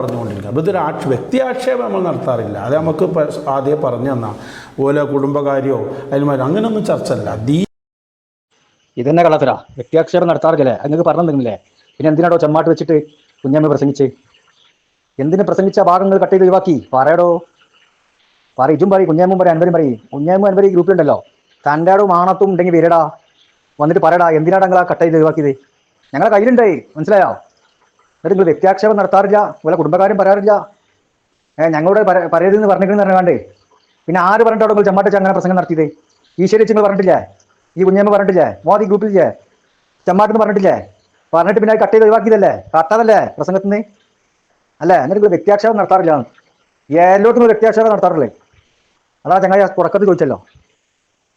പറഞ്ഞുകൊണ്ടിരിക്കുക. അപ്പോൾ ഇതൊരു വ്യക്തി ആക്ഷേപം നമ്മൾ നടത്താറില്ല. അത് നമുക്ക് ആദ്യം പറഞ്ഞു തന്നാൽ ഓരോ കുടുംബകാര്യോ അതിന് അങ്ങനെയൊന്നും ചർച്ചല്ല. ഇതന്നെ കള്ളത്തരാ. വ്യക്തിയാക്ഷേപം നടത്താറില്ലേ? നിങ്ങൾക്ക് പറഞ്ഞില്ലേ? പിന്നെ എന്തിനാടോ ചെമ്മാട്ട് വെച്ചിട്ട് കുഞ്ഞമ്മ പ്രസംഗിച്ച്? എന്തിനു പ്രസംഗിച്ച ഭാഗങ്ങൾ കട്ട് ചെയ്ത് ഒഴിവാക്കി? പറയടോ, ഇജും പറയും, കുഞ്ഞാമും പറയും, അൻവരും പറയും. കുഞ്ഞാമും അൻവരും ഗ്രൂപ്പിലുണ്ടല്ലോ. തൻ്റെ ആടും ആണത്തും ഉണ്ടെങ്കിൽ വരടാ, വന്നിട്ട് പറയടാ, എന്തിനാണ് നിങ്ങൾ കട്ട് ചെയ്ത് ഒഴിവാക്കിയത്? ഞങ്ങളെ കയ്യിലുണ്ട്, മനസ്സിലായോ? എന്നിട്ട് നിങ്ങൾ വ്യക്തിയാക്ഷേപം നടത്താറില്ല, പോലെ കുടുംബക്കാരും പറയാറില്ല. ഞങ്ങളോട് പറയരുതെന്ന് പറഞ്ഞിരിക്കുന്നു പറഞ്ഞാണ്ട് പിന്നെ ആര് പറഞ്ഞിട്ടോ നിങ്ങൾ ചെമ്മാട്ട് അങ്ങനെ പ്രസംഗം നടത്തിയത്? ഈശ്വരി നിങ്ങൾ പറഞ്ഞിട്ടില്ലേ? ഈ കുഞ്ഞമ്മ പറഞ്ഞിട്ടില്ലേ? മോദി ഗ്രൂപ്പിലില്ലേ? ചെമ്മാട്ടെന്ന് പറഞ്ഞിട്ടില്ലേ? പറഞ്ഞിട്ട് പിന്നെ കട്ട് ചെയ്ത് ഒഴിവാക്കിയതല്ലേ? കട്ടതല്ലേ പ്രസംഗത്തിന് അല്ലേ? എന്നിട്ട് നിങ്ങൾ വ്യക്തിയാക്ഷേപം നടത്താറില്ല. എല്ലായിടത്തും വ്യക്തിയാക്ഷേപം നടത്താറില്ലേ? അതാ ചങ്ങായി തുടക്കത്തിൽ ചോദിച്ചല്ലോ.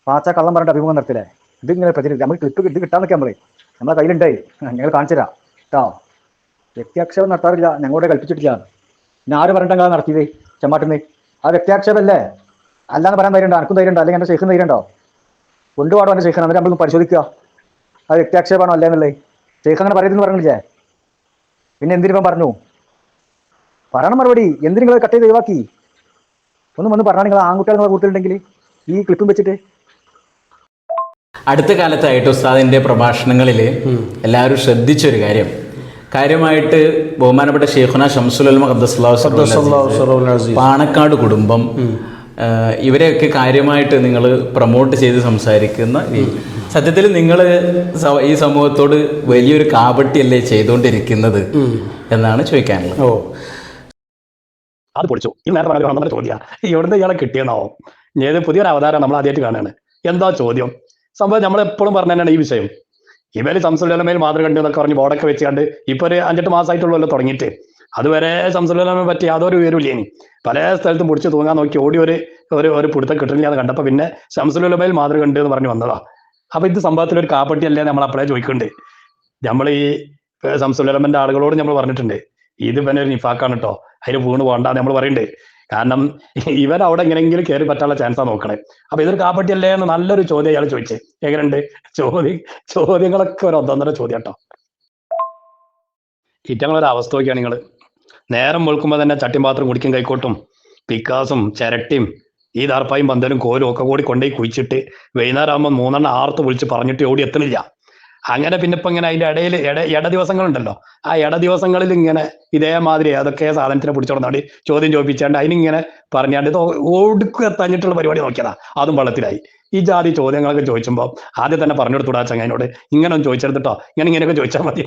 പാച്ച കള്ളം പറഞ്ഞിട്ട് അഭിമുഖം നടത്തില്ലേ? ഇതിങ്ങനെ പ്രചരിക്കും. നമുക്ക് ക്ലിപ്പ് ഇത് കിട്ടാൻ നിൽക്കാൻ പറയും. നമ്മളെ കയ്യിലുണ്ടേ, ഞങ്ങൾ കാണിച്ചു തരാം കേട്ടോ. വ്യക്തിയാക്ഷേപം നടത്താറില്ല, ഞങ്ങളോട് കൽപ്പിച്ചിട്ടില്ല. പിന്നെ ആര് പറഞ്ഞിട്ടാ നടത്തിയത് ചെമ്മാട്ടിന്ന്? ആ വ്യക്തിയാക്ഷേപല്ലേ? അല്ലാന്ന് പറയാൻ ധൈര്യമുണ്ടോ? അനക്കും ധൈര്യമുണ്ടോ? അല്ലെങ്കിൽ എൻ്റെ ശേഖം ധൈര്യമുണ്ടോ? കൊണ്ടുപാടോ എൻ്റെ ശേഖം? എന്നിട്ട് നമ്മൾ പരിശോധിക്കുക അത് വ്യക്തിയാക്ഷേപമാണോ അല്ലേ എന്നുള്ളത്. ശേഖം അങ്ങനെ പറയരുതെന്ന് പറഞ്ഞില്ലേ? പിന്നെ എന്തിനിപ്പം പറഞ്ഞു? പറയണം മറുപടി. എന്തിനു നിങ്ങൾ കട്ട് ചെയ്ത് ഒഴിവാക്കി? വന്ന് പറഞ്ഞാൽ നിങ്ങൾ ആൺകുട്ടികൾ നിങ്ങളെ കൂട്ടിലുണ്ടെങ്കിൽ ഈ ക്ലിപ്പും വെച്ചിട്ട്. അടുത്ത കാലത്തായിട്ട് ഉസ്താദിൻ്റെ പ്രഭാഷണങ്ങളിൽ എല്ലാവരും ശ്രദ്ധിച്ചൊരു കാര്യമായിട്ട് ബഹുമാനപ്പെട്ട ഷെയ്ഖുന ശംസുൽ ഉലമ ഖദ്ദസുല്ലാഹു പാണക്കാട് കുടുംബം ഇവരെയൊക്കെ കാര്യമായിട്ട് നിങ്ങൾ പ്രൊമോട്ട് ചെയ്ത് സംസാരിക്കുന്ന സത്യത്തിൽ നിങ്ങൾ ഈ സമൂഹത്തോട് വലിയൊരു കാപട്യല്ലേ ചെയ്തുകൊണ്ടിരിക്കുന്നത് എന്നാണ് ചോദിക്കാനുള്ളത്. അത് പൊളിച്ചു. ഈ നേരത്തെ പറഞ്ഞ ചോദ്യം എവിടുന്ന് ഇയാളെ കിട്ടിയെന്നാവും. ഏത് പുതിയൊരു അവതാരം നമ്മൾ ആദ്യമായിട്ട് കാണുകയാണ്. എന്താ ചോദ്യം? സംഭവം നമ്മളെപ്പോഴും പറഞ്ഞു തന്നെയാണ് ഈ വിഷയം. ഇവര് ശംസുൽ ഉലമയിൽ മാതൃക ഉണ്ട് എന്നൊക്കെ പറഞ്ഞ് ബോർഡൊക്കെ വെച്ചാണ്ട് ഇപ്പൊ ഒരു 5-8 മാസമായിട്ടുള്ളല്ലോ തുടങ്ങിയിട്ട്. അതുവരെ ശംസുൽ ഉലമയെ പറ്റി യാതൊരു വിവരമില്ല. ഇനി പല സ്ഥലത്തും പിടിച്ച് തൂങ്ങാൻ നോക്കി ഓടി ഒരു പിടുത്തം കിട്ടുന്നില്ല എന്ന് കണ്ടപ്പോൾ പിന്നെ ശംസുൽ ഉലമയിൽ മാതൃക ഉണ്ട് എന്ന് പറഞ്ഞ് വന്നതാ. അപ്പൊ ഇത് സംഭവത്തിലൊരു കാപ്പട്ടിയല്ലേ നമ്മൾ അപ്പോഴേ ചോദിക്കുന്നുണ്ട്. നമ്മൾ ഈ ശംസുൽ ഉലമന്റെ ആളുകളോട് നമ്മൾ പറഞ്ഞിട്ടുണ്ട്, ഇത് പിന്നെ ഒരു നിഫാക്കാണ് കേട്ടോ, അതിന് വീണ് പോകണ്ടെന്ന് നമ്മൾ പറയുന്നുണ്ട്. കാരണം ഇവൻ അവിടെ എങ്ങനെയെങ്കിലും കയറി പറ്റാനുള്ള ചാൻസാണ് നോക്കണേ. അപ്പൊ ഇതൊരു കാപ്പട്ടിയല്ലേ എന്ന് നല്ലൊരു ചോദ്യം അയാൾ ചോദിച്ചേ. എങ്ങനെയുണ്ട് ചോദ്യങ്ങളൊക്കെ ഒരു ഒന്നൊന്നര ചോദ്യം കേട്ടോ. ഇറ്റങ്ങളൊരു അവസ്ഥ നോക്കിയാണ് നിങ്ങൾ. നേരം വെളുക്കുമ്പോൾ തന്നെ ചട്ടിയും പാത്രം കുടിക്കും കൈക്കോട്ടും പിക്കാസും ചിരട്ടിയും ഈ ദാർപ്പായും പന്തലും കോലും ഒക്കെ കൂടി കൊണ്ടുപോയി കുഴിച്ചിട്ട് വൈകുന്നേരം ആകുമ്പോൾ 3 ആർത്ത് വിളിച്ച് പറഞ്ഞിട്ട് ഓടി എത്തണില്ല. അങ്ങനെ പിന്നെ ഇപ്പൊ ഇങ്ങനെ അതിന്റെ ഇടയിൽ ഇട ദിവസങ്ങളുണ്ടല്ലോ, ആ ഇട ദിവസങ്ങളിൽ ഇങ്ങനെ ഇതേമാതിരി അതൊക്കെ സാധനത്തിനെ പിടിച്ചോണ്ടാണ്ട് ചോദ്യം ചോദിപ്പിച്ചാണ്ട് അതിനിങ്ങനെ പറഞ്ഞാണ്ട് ഇത് ഒടുക്കും എത്താഞ്ഞിട്ടുള്ള പരിപാടി നോക്കിയതാ. അതും വെള്ളത്തിലായി. ഈ ജാതി ചോദ്യങ്ങളൊക്കെ ചോദിച്ചുമ്പോൾ ആദ്യം തന്നെ പറഞ്ഞു കൊടുത്തുടാ ചങ്ങായിനോട്, ഇങ്ങനെ ഒന്ന് ചോദിച്ചെടുത്തിട്ടോ, ഇങ്ങനെയൊക്കെ ചോദിച്ചാൽ മതി.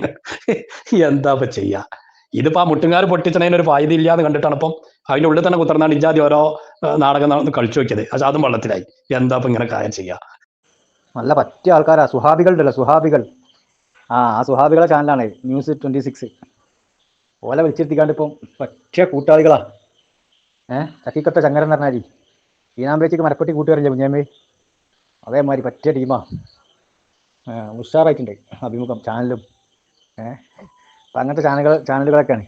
എന്താ ഇപ്പൊ ചെയ്യാ? ഇതിപ്പോ ആ മുട്ടുകാർ പൊട്ടിച്ചതിനൊരു ഫായത ഇല്ലാന്ന് കണ്ടിട്ടാണ് ഇപ്പം അതിൻ്റെ ഉള്ളിൽ തന്നെ കുത്തർന്നാണ് ഇജാതി ഓരോ നാടകം കളിച്ചു നോക്കിയത്. പക്ഷെ അതും വെള്ളത്തിലായി. എന്താ ഇപ്പൊ ഇങ്ങനെ കാര്യം ചെയ്യാ? നല്ല പറ്റിയ ആൾക്കാരാ സുഹാബികൾ ഉണ്ടല്ലോ, സുഹാബികൾ. ആ സുഹാബികളെ ചാനലാണ് ന്യൂസ് 26. ഓല വിളിച്ചിരുത്തിക്കാണ്ട് ഇപ്പം പറ്റിയ കൂട്ടാളികളാ. ചക്കിക്കത്ത ചങ്ങരം എന്ന് പറഞ്ഞാൽ ഈനാമ്പേച്ചിക്ക് മരപ്പെട്ടി കൂട്ടുകാരില്ലേ കുഞ്ഞാമ്പേ? അതേമാതിരി പറ്റിയ ടീമാ. ഉഷാറായിട്ടുണ്ട് അഭിമുഖം ചാനലും. അപ്പം അങ്ങനത്തെ ചാനലുകളൊക്കെയാണ്.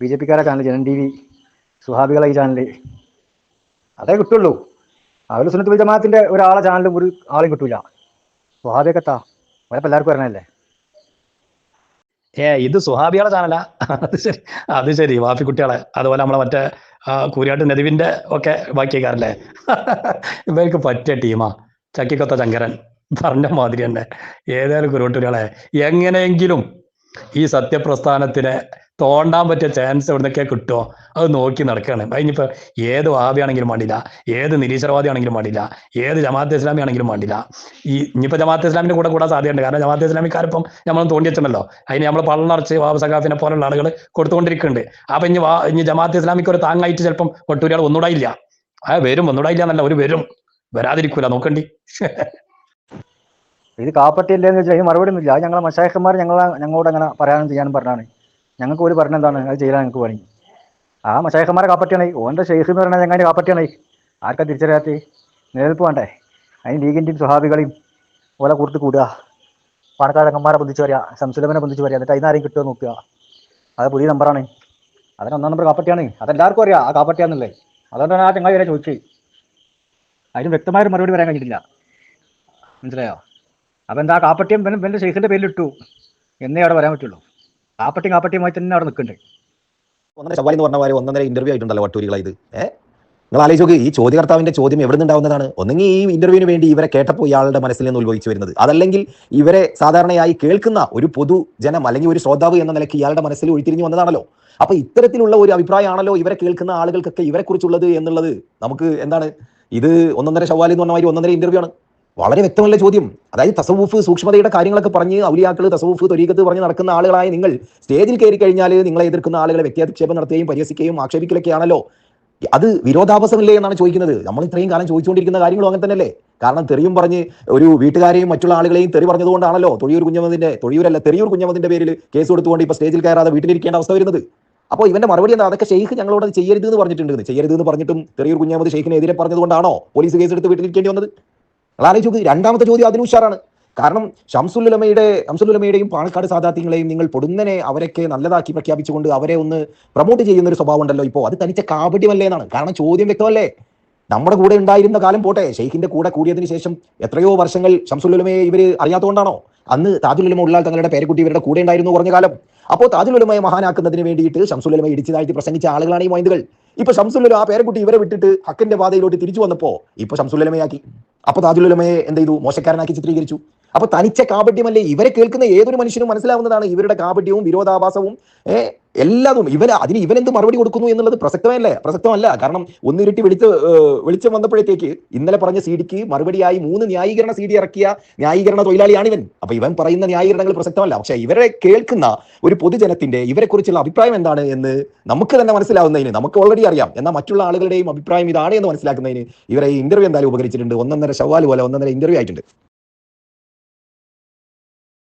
BJP ചാനൽ ജനൻ TV, സുഹാബികളെ ഈ ചാനൽ അതേ കിട്ടുള്ളൂ. അവര് സുന്നത്ത് വൽ ജമാഅത്തിന്റെ ഒരാളെ ചാനലും ഒരു ആളെയും കിട്ടൂല. സുഹാബിയൊക്കെത്താ അവരപ്പോൾ എല്ലാവർക്കും വരണല്ലേ. ഇത് സുഹാബികളെ ചാനലാ? അത് ശരി വാഫിക്കുട്ടികളെ. അതുപോലെ നമ്മളെ മറ്റേ കൂരിയാട്ട് നദിവിന്റെ ഒക്കെ ബാക്കിയേക്കാരല്ലേ? ഇവർക്ക് പറ്റിയ ടീമാ. ചക്കിക്കൊത്ത ചങ്കരൻ പറഞ്ഞ മാതിരി തന്നെ. ഏതായാലും കുരുവട്ടൂരികളെ എങ്ങനെയെങ്കിലും ഈ സത്യപ്രസ്ഥാനത്തിനെ തോണ്ടാൻ പറ്റിയ ചാൻസ് എവിടുന്നൊക്കെ കിട്ടുമോ അത് നോക്കി നടക്കുകയാണ്. അതിനിപ്പോൾ ഏത് വഹാബിയാണെങ്കിലും വേണ്ടില്ല, ഏത് നിരീശ്വരവാദി ആണെങ്കിലും വേണ്ടില്ല, ഏത് ജമാഅത്തെ ഇസ്ലാമി ആണെങ്കിലും വേണ്ടില്ല. ഇനിയിപ്പോൾ ജമാഅത്തെ ഇസ്ലാമിന്റെ കൂടെ സാധ്യതയുണ്ട്. കാരണം ജമാഅത്തെ ഇസ്ലാമിക്കാരിപ്പം നമ്മൾ തോണ്ടി വെച്ചല്ലോ, അതിന് നമ്മൾ പള്ളറച്ച് വാബ് സഖാഫിനെ പോലുള്ള ആളുകൾ കൊടുത്തുകൊണ്ടിരിക്കുന്നുണ്ട്. അപ്പൊ ഇനി ജമാഅത്തെ ഇസ്ലാമിക്ക് ഒരു താങ്ങായിട്ട് ചിലപ്പം ഒട്ടൂരിയാൾ ഒന്നുകൂടായില്ല. വരും, ഒന്നുകൂടായില്ല എന്നല്ല, ഒരു വരും, വരാതിരിക്കൂല, നോക്കണ്ടി. ഇത് കാപ്പട്ടിയല്ലേന്ന് വെച്ചാൽ അതിന് മറുപടി ഒന്നുമില്ല. അത് ഞങ്ങളെ മശായിഖന്മാർ ഞങ്ങളോട് അങ്ങനെ പറയാനും ചെയ്യാനും പറഞ്ഞാണ്. ഞങ്ങൾക്ക് ഒരു പറഞ്ഞ എന്താണ് അത് ചെയ്യാൻ ഞങ്ങൾക്ക് പണി. ആ മശായിഖന്മാരെ കാപ്പറ്റിയാണ്. ഓൻ്റെ ഷെയ്ഖ് എന്ന് പറഞ്ഞാൽ ഞങ്ങൾ കാപ്പറ്റിയാണ്. ആർക്കാ തിരിച്ചറിയാത്ത നിലനിൽപ്പ് വേണ്ടേ? അതിന് ലീഗിൻ്റെയും സ്വഹാബികളെയും ഓല കൂർത്ത് കൂടുക, പാണക്കാട് ചങ്ങന്മാരെ പൊന്തിച്ച് വരിക, ശംസുലമനെ പൊന്തിച്ച് വരിക, എന്നിട്ട് അതിനാരെയും കിട്ടുമോ നോക്കുക. അത് പുതിയ നമ്പറാണ്. അതിന് 1 നമ്പർ കാപ്പറ്റിയാണ്. അതെല്ലാവർക്കും അറിയാം ആ കാപ്പറ്റിയാന്നുള്ളത്. അതുകൊണ്ടാണ് ആ ചങ്ങായി വരെ ചോദിച്ചത്. അതിന് വ്യക്തമായൊരു മറുപടി പറയാൻ കഴിഞ്ഞിട്ടില്ല. മനസ്സിലായോ? അപ്പം എന്താ കാപ്പട്ടിയം എൻ്റെ ഷെയ്ഖിൻ്റെ പേരിലിട്ടു എന്നേ അവിടെ പറയാൻ പറ്റുള്ളൂ. കാപ്പട്ടിയുമായി തന്നെ അവിടെ നിൽക്കുന്നുണ്ട്. ഒന്നര ശവാലി എന്ന് പറഞ്ഞ പോലെ 1.5 ഇന്റർവ്യൂ ആയിട്ടുണ്ടല്ലോ വട്ടൂരികളായത്. നിങ്ങൾ ആലോചിച്ച് ഈ ചോദ്യകർത്താവിന്റെ ചോദ്യം എവിടെ നിന്നുണ്ടാവുന്നതാണ്? ഒന്നെങ്കിൽ ഈ ഇന്റർവ്യൂവിന് വേണ്ടി ഇവരെ കേട്ടപ്പോൾ ഇയാളുടെ മനസ്സിൽ നിന്ന് ഉത്ഭവിച്ചു വരുന്നത്, അതല്ലെങ്കിൽ ഇവരെ സാധാരണയായി കേൾക്കുന്ന ഒരു പൊതുജനം അല്ലെങ്കിൽ ഒരു ശ്രോതാവ് എന്ന നിലയ്ക്ക് ഇയാളുടെ മനസ്സിൽ ഉരുത്തിരിഞ്ഞു വന്നതാണല്ലോ. അപ്പൊ ഇത്തരത്തിലുള്ള ഒരു അഭിപ്രായമാണല്ലോ ഇവരെ കേൾക്കുന്ന ആളുകൾക്കൊക്കെ ഇവരെ കുറിച്ചുള്ളത് എന്നുള്ളത് നമുക്ക് എന്താണ്? ഇത് 1.5 ശവാലി എന്ന് പറഞ്ഞ മാതിരി 1.5 ഇന്റർവ്യൂ ആണ്. വളരെ വ്യക്തമല്ല ചോദ്യം. അതായത് തസവൂഫ് സൂക്ഷ്മതയുടെ കാര്യങ്ങളൊക്കെ പറഞ്ഞ് ഔലിയാക്കൾ തസവൂഫ് ത്വരീഖത്ത് പറഞ്ഞ് നടക്കുന്ന ആളുകളായ നിങ്ങൾ സ്റ്റേജിൽ കയറി കഴിഞ്ഞാൽ നിങ്ങളെ എതിർക്കുന്ന ആളുകളെ വ്യക്തിയാധിക്ഷേപം നടത്തുകയും പരിഹസിക്കുകയും ആക്ഷേപിക്കലൊക്കെയാണല്ലോ. അത് വിരോധാഭാസമില്ലേ എന്നാണ് ചോദിക്കുന്നത്. നമ്മൾ ഇത്രയും കാലം ചോദിച്ചുകൊണ്ടിരിക്കുന്ന കാര്യങ്ങളും അങ്ങനെ തന്നെയല്ലേ? കാരണം തെറിയും പറഞ്ഞ് ഒരു വീട്ടുകാരെയും മറ്റുള്ള ആളുകളെയും തെറി പറഞ്ഞതുകൊണ്ടാണല്ലോ തെറിയൂർ കുഞ്ഞമ്മദിന്റെ പേരിൽ കേസ് കൊടുത്തുകൊണ്ട് ഇപ്പൊ സ്റ്റേജിൽ കയറാതെ വീട്ടിലിരിക്കേണ്ട അവസ്ഥ വരുന്നത്. അപ്പോൾ ഇവന്റെ മറുപടി എന്താ? അതൊക്കെ ഷെയ്ഖ് ഞങ്ങളോട് ചെയ്യരുത് എന്ന് പറഞ്ഞിട്ടുണ്ട്. ചെയ്യരുത് എന്ന് പറഞ്ഞിട്ടും തെറിയൂർ കുഞ്ഞമ്മദ് ഷെയ്ഖിനെതിരെ പറഞ്ഞതുകൊണ്ടാണോ പോലീസ് കേസെടുത്ത് വീട്ടിലിരിക്കേണ്ടി വന്നത്? ആലോചിച്ചു. രണ്ടാമത്തെ ചോദ്യം അതിന് ഉഷാറാണ്. കാരണം ഷംസുലുലമയുടെയും പാണക്കാട് സാദാത്യങ്ങളെയും നിങ്ങൾ പൊടുന്നനെ അവരൊക്കെ നല്ലതാക്കി പ്രഖ്യാപിച്ചുകൊണ്ട് അവരെ ഒന്ന് പ്രൊമോട്ട് ചെയ്യുന്ന ഒരു സ്വഭാവം ഉണ്ടല്ലോ ഇപ്പോൾ, അത് തനിച്ച കാപട്യമല്ലേ എന്നാണ്. കാരണം ചോദ്യം വ്യക്തമല്ലേ? നമ്മുടെ കൂടെ ഉണ്ടായിരുന്ന കാലം പോട്ടെ, ഷെയ്ഖിന്റെ കൂടെ കൂടിയതിനു ശേഷം എത്രയോ വർഷങ്ങൾ ഷംസുലുലമയെ ഇവർ അറിയാത്തതുകൊണ്ടാണോ? അന്ന് താജുലുലമ ഉള്ളാൽ തങ്ങളുടെ പേരക്കുട്ടി ഇവരുടെ കൂടെ ഉണ്ടായിരുന്നു കുറഞ്ഞ കാലം. അപ്പോൾ താജുലുലമയെ മഹാനാക്കുന്നതിന് വേണ്ടിയിട്ട് ഷംസുലുലമ ഇടിച്ചതായിട്ട് പ്രസംഗിച്ച ആളുകളാണ് ഈ മൊയ്ന്തുകൾ. ഇപ്പൊ ഷംസുലുലമ ആ പേരക്കുട്ടി ഇവരെ വിട്ടിട്ട് ഹക്കിന്റെ പാതയിലോട്ട് തിരിച്ചു വന്നപ്പോ ഇപ്പൊ ഷംസുലുലമയാക്കി. അപ്പൊ താജുലുലമയെ എന്ത് ചെയ്തു? മോശക്കാരനാക്കി ചിത്രീകരിച്ചു. അപ്പൊ തനിച്ച കാപട്യമല്ലേ? ഇവരെ കേൾക്കുന്ന ഏതൊരു മനുഷ്യനും മനസ്സിലാവുന്നതാണ് ഇവരുടെ കാപട്യവും വിരോധാഭാസവും എല്ലാതും. ഇവനെന്ത് മറുപടി കൊടുക്കുന്നു എന്നുള്ളത് പ്രസക്തമല്ല. കാരണം ഒന്നിരുട്ടി വെളിച്ചം വന്നപ്പോഴത്തേക്ക് ഇന്നലെ പറഞ്ഞ സീഡിക്ക് മറുപടിയായി 3 ന്യായീകരണ സീഡി ഇറക്കിയ ന്യായീകരണ തൊഴിലാളിയാണ് ഇവൻ. അപ്പൊ ഇവൻ പറയുന്ന ന്യായീകരണങ്ങൾ പ്രസക്തമല്ല. പക്ഷെ ഇവരെ കേൾക്കുന്ന ഒരു പൊതുജനത്തിന്റെ ഇവരെ കുറിച്ചുള്ള അഭിപ്രായം എന്താണ് എന്ന് നമുക്ക് തന്നെ മനസ്സിലാവുന്നതിന് നമുക്ക് ഓൾറെഡി അറിയാം. എന്നാൽ മറ്റുള്ള ആളുകളുടെയും അഭിപ്രായം ഇതാണ് എന്ന് മനസ്സിലാക്കുന്നതിന് ഇവരെ ഈ ഇന്റർവ്യൂ എന്തായാലും ഉപകരിച്ചിട്ടുണ്ട്. 1.5 ശവാല് പോലെ 1.5 ഇന്റർവ്യൂ ആയിട്ടുണ്ട്.